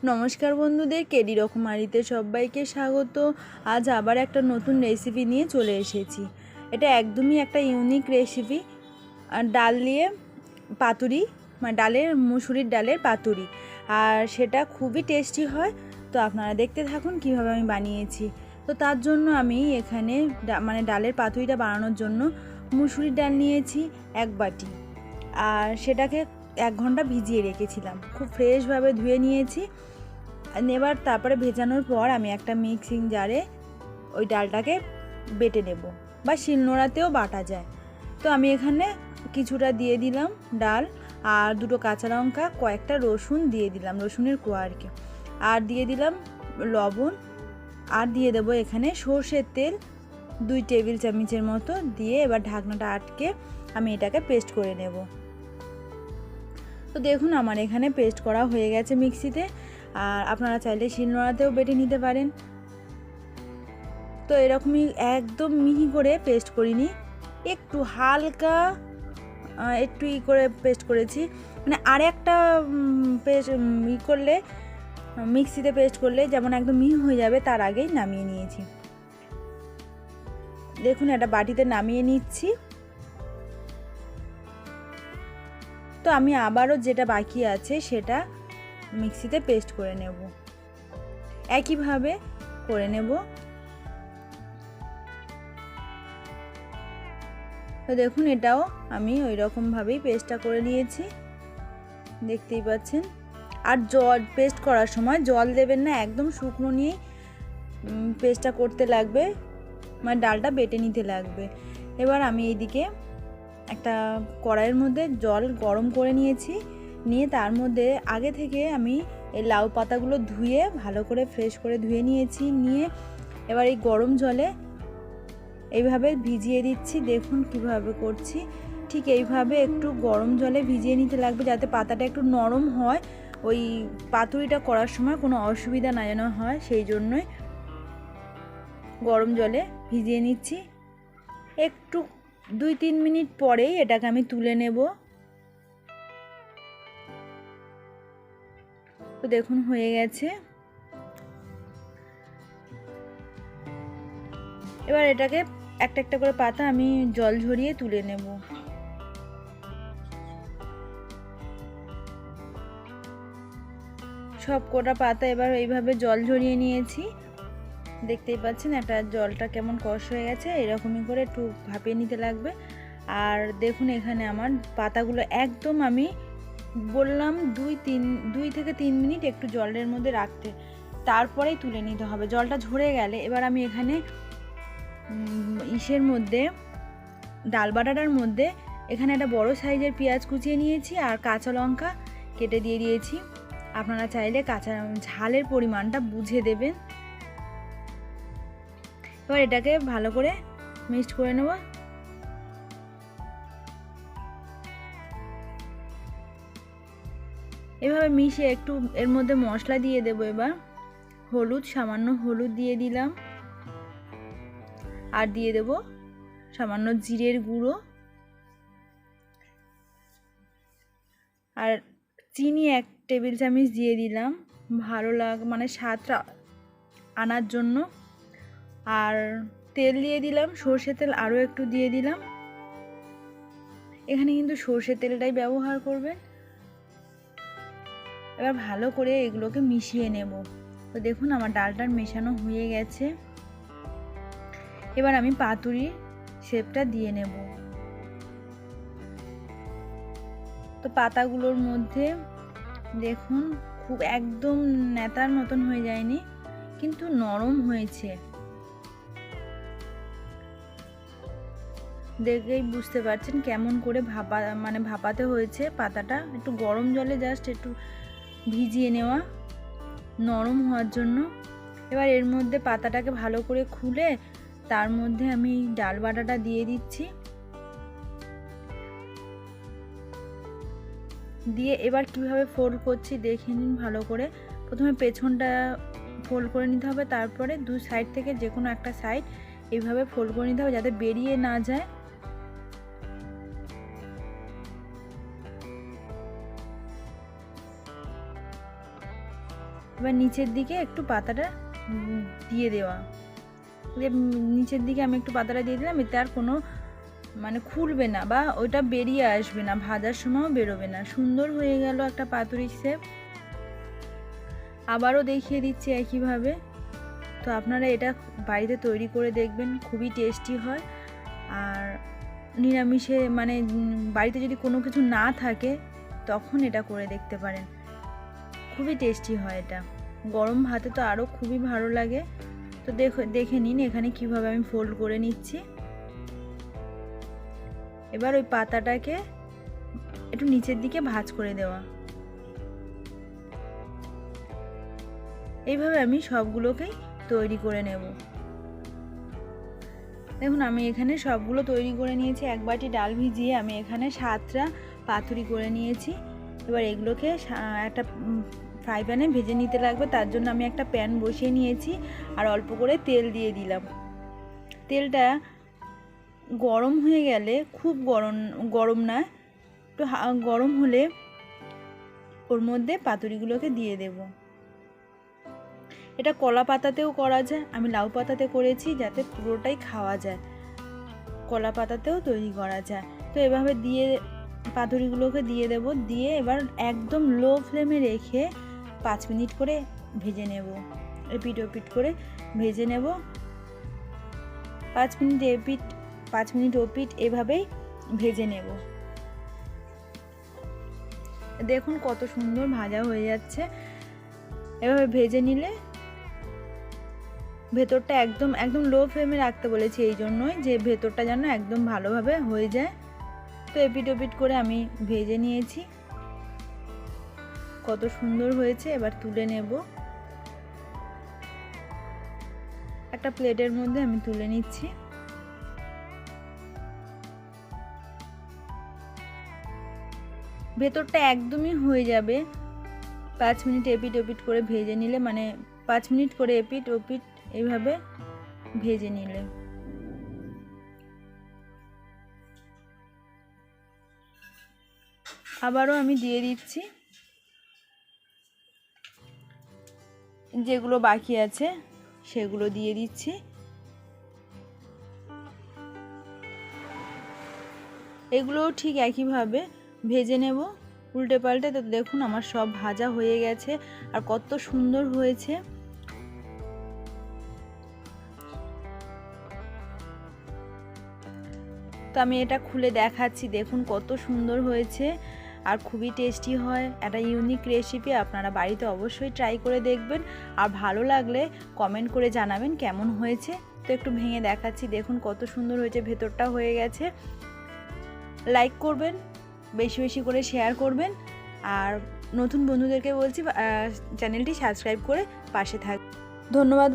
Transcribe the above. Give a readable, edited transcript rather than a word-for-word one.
নমস্কার বন্ধুদের, কেডি রকমারিতে সবাইকে স্বাগত। আজ আবার একটা নতুন রেসিপি নিয়ে চলে এসেছি। এটা একদমই একটা ইউনিক রেসিপি। আর ডাল দিয়ে পাতুরি, মানে মুসুরির ডালের পাতুরি, আর সেটা খুবই টেস্টি হয়। তো আপনারা দেখতে থাকুন কিভাবে আমি বানিয়েছি। তো তার জন্য আমি এখানে ডালের পাতুরিটা বানানোর জন্য মুসুরির ডাল নিয়েছি 1 বাটি, আর সেটাকে 1 ঘন্টা ভিজিয়ে রেখেছিলাম। খুব ফ্রেশভাবে ধুয়ে নিয়েছি। এবার তারপরে ভেজানোর পর আমি একটা মিক্সিং জারে ওই ডালটাকে বেটে নেব, বা শিলনোড়াতেও বাটা যায়। তো আমি এখানে কিছুটা দিয়ে দিলাম ডাল, আর 2টো কাঁচা লঙ্কা, কয়েকটা রসুন দিয়ে দিলাম, রসুনের কোয়া আর কি, আর দিয়ে দিলাম লবণ, আর দিয়ে দেবো এখানে সর্ষের তেল 2 টেবিল চামচের মতো দিয়ে এবার ঢাকনাটা আটকে আমি এটাকে পেস্ট করে নেব। তো দেখুন আমার এখানে পেস্ট করা হয়ে গেছে মিক্সিতে, আর আপনারা চাইলে শিলনোড়াতেও বেটে নিতে পারেন। তো এরকমই একদম মিহি করে পেস্ট করিনি, একটু হালকা একটু করে পেস্ট করেছি। মানে আর একটা পেস্ট করলে, মিক্সিতে পেস্ট করলে যেমন একদম মিহি হয়ে যাবে তার আগেই নামিয়ে নিয়েছি। দেখুন এটা বাটিতে নামিয়ে নিচ্ছি। তো আমি আবারও যেটা বাকি আছে সেটা মিক্সিতে পেস্ট করে নেব, একইভাবে করে নেব। তো দেখুন এটাও আমি ওই রকমভাবেই পেস্টটা করে নিয়েছি, দেখতেই পাচ্ছেন। আর পেস্ট করার সময় জল দেবেন না, একদম শুকনো নিয়েই পেস্টটা করতে লাগবে, মানে ডালটা বেটে নিতে লাগবে। এবার আমি এইদিকে একটা কড়াইয়ের মধ্যে জল গরম করে নিয়েছি, নিয়ে তার মধ্যে আগে থেকে আমি এই লাউ পাতাগুলো ধুয়ে ভালো করে ফ্রেশ করে ধুয়ে নিয়েছি। নিয়ে এবার এই গরম জলে এইভাবে ভিজিয়ে দিচ্ছি। দেখুন কিভাবে করছি, ঠিক এইভাবে একটু গরম জলে ভিজিয়ে নিতে লাগবে, যাতে পাতাটা একটু নরম হয়, ওই পাতুরিটা করার সময় কোনো অসুবিধা না যেন হয়, সেই জন্যই গরম জলে ভিজিয়ে নিচ্ছি। একটু 2-3 মিনিট পরেই এটাকে আমি তুলে নেব। তো দেখুন হয়ে গেছে। এবার এটাকে একটা একটা করে পাতা আমি জল ঝরিয়ে তুলে নেব। সব কটা পাতা এবার এইভাবে জল ঝরিয়ে নিয়েছি, দেখতেই পাচ্ছেন একটা জলটা কেমন কষ হয়ে গেছে, এরকমই করে একটু ভাপিয়ে নিতে লাগবে। আর দেখুন এখানে আমার পাতাগুলো একদম আমি বললাম 2 থেকে 3 মিনিট একটু জলের মধ্যে রাখতে, তারপরেই তুলে নিতে হবে। জলটা ঝরে গেলে এবার আমি এখানে ইসের মধ্যে, ডাল বাটাটার মধ্যে এখানে একটা বড় সাইজের পেঁয়াজ কুচিয়ে নিয়েছি, আর কাঁচা লঙ্কা কেটে দিয়ে দিয়েছি। আপনারা চাইলে কাঁচা ঝালের পরিমাণটা বুঝে দেবেন। এবার এটাকে ভালো করে মিক্সড করে নেব। এভাবে মিশিয়ে একটু এর মধ্যে মশলা দিয়ে দেব। এবার হলুদ, সামান্য হলুদ দিয়ে দিলাম, আর দিয়ে দেব সামান্য জিরের গুঁড়ো, আর চিনি 1 টেবিল চামচ দিয়ে দিলাম, ভালো মানে স্বাদটা আনার জন্য। আর তেল দিয়ে দিলাম, সর্ষের তেল আরও একটু দিয়ে দিলাম। এখানে কিন্তু সর্ষের তেলটাই ব্যবহার করবেন। এবার ভালো করে এগুলোকে মিশিয়ে নেব। তো দেখুন আমার ডালটার মেশানো হয়ে গেছে। এবার আমি পাতুরির শেপটা দিয়ে নেব। তো পাতাগুলোর মধ্যে দেখুন খুব একদম নেতার মতন হয়ে যায়নি, কিন্তু নরম হয়েছে, দেখেই বুঝতে পারছেন কেমন করে ভাপাতে হয়েছে। পাতাটা একটু গরম জলে জাস্ট একটু ভিজিয়ে নেওয়া, নরম হওয়ার জন্য। এবার এর মধ্যে পাতাটাকে ভালো করে খুলে তার মধ্যে আমি ডাল বাটাটা দিয়ে দিচ্ছি, দিয়ে এবার কিভাবে ফোল্ড করছি দেখে নিন ভালো করে। প্রথমে পেছনটা ফোল্ড করে নিতে হবে, তারপরে 2 সাইড থেকে যে কোনো একটা সাইড এইভাবে ফোল্ড করে নিতে হবে, যাতে বেরিয়ে না যায়। এবার নিচের দিকে একটু পাতাটা দিয়ে দেওয়া, নিচের দিকে আমি একটু পাতাটা দিয়ে দিলাম, এতে আর কোনো মানে খুলবে না বা ওইটা বেরিয়ে আসবে না, ভাজার সময়ও বেরোবে না। সুন্দর হয়ে গেল একটা পাতুরি শেপ। আবারও দেখিয়ে দিচ্ছি একইভাবে। তো আপনারা এটা বাড়িতে তৈরি করে দেখবেন, খুবই টেস্টি হয়। আর নিরামিষে মানে বাড়িতে যদি কোনো কিছু না থাকে তখন এটা করে দেখতে পারেন, খুবই টেস্টি হয় এটা। গরম ভাতে তো আরও খুবই ভালো লাগে। তো দেখে নিন এখানে কিভাবে আমি ফোল্ড করে নিচ্ছি। এবার ওই পাতাটাকে একটু নিচের দিকে ভাঁজ করে দেওয়া। এইভাবে আমি সবগুলোকেই তৈরি করে নেব। দেখুন আমি এখানে সবগুলো তৈরি করে নিয়েছি। এক বাটি ডাল ভিজিয়ে আমি এখানে 7টা পাতুরি করে নিয়েছি। এবার এগুলোকে একটা ফ্রাই প্যানে ভেজে নিতে লাগবে। তার জন্য আমি একটা প্যান বসিয়ে নিয়েছি আর অল্প করে তেল দিয়ে দিলাম। তেলটা গরম হয়ে গেলে, খুব গরম না, একটু গরম হলে ওর মধ্যে পাতুরিগুলোকে দিয়ে দেব। এটা কলা পাতাতেও করা যায়, আমি লাউ পাতাতে করেছি যাতে পুরোটাই খাওয়া যায়। কলা পাতাতেও তৈরি করা যায়। তো এভাবে দিয়ে পাতুরিগুলোকে দিয়ে দেব। দিয়ে এবার একদম লো ফ্লেমে রেখে 5 মিনিট করে ভেজে নেব। এপিট ওপিট করে ভেজে নেব। 5 মিনিট ওপিট এভাবেই ভেজে নেব। দেখুন কত সুন্দর ভাজা হয়ে যাচ্ছে। এভাবে ভেজে নিলে ভেতরটা একদম লো ফ্লেমে রাখতে বলেছি এই জন্যই, যে ভেতরটা যেন একদম ভালোভাবে হয়ে যায়। তো এপিট ওপিট করে আমি ভেজে নিয়েছি, কত সুন্দর হয়েছে। এবার তুলে নেব, একটা প্লেটের মধ্যে আমি তুলে নিচ্ছি। ভেতরটা একদমই হয়ে যাবে 5 মিনিট এপিট ওপিট করে ভেজে নিলে, মানে 5 মিনিট করে এপিট ওপিট এইভাবে ভেজে নিলে। আবারও আমি দিয়ে দিচ্ছি, যেগুলো বাকি আছে সেগুলো দিয়ে দিচ্ছি। এগুলোও ঠিক একইভাবে ভেজে নেব উল্টে পাল্টে। তো দেখুন আমার সব ভাজা হয়ে গেছে আর কত সুন্দর হয়েছে। তো আমি এটা খুলে দেখাচ্ছি, দেখুন কত সুন্দর হয়েছে আর খুবই টেস্টি হয়। একটা ইউনিক রেসিপি, আপনারা বাড়িতে অবশ্যই ট্রাই করে দেখবেন। আর ভালো লাগলে কমেন্ট করে জানাবেন কেমন হয়েছে। তো একটু ভেঙে দেখাচ্ছি, দেখুন কত সুন্দর হয়েছে, ভেতরটা হয়ে গেছে। লাইক করবেন, বেশি বেশি করে শেয়ার করবেন। আর নতুন বন্ধুদেরকে বলছি চ্যানেলটি সাবস্ক্রাইব করে পাশে থাকবেন। ধন্যবাদ।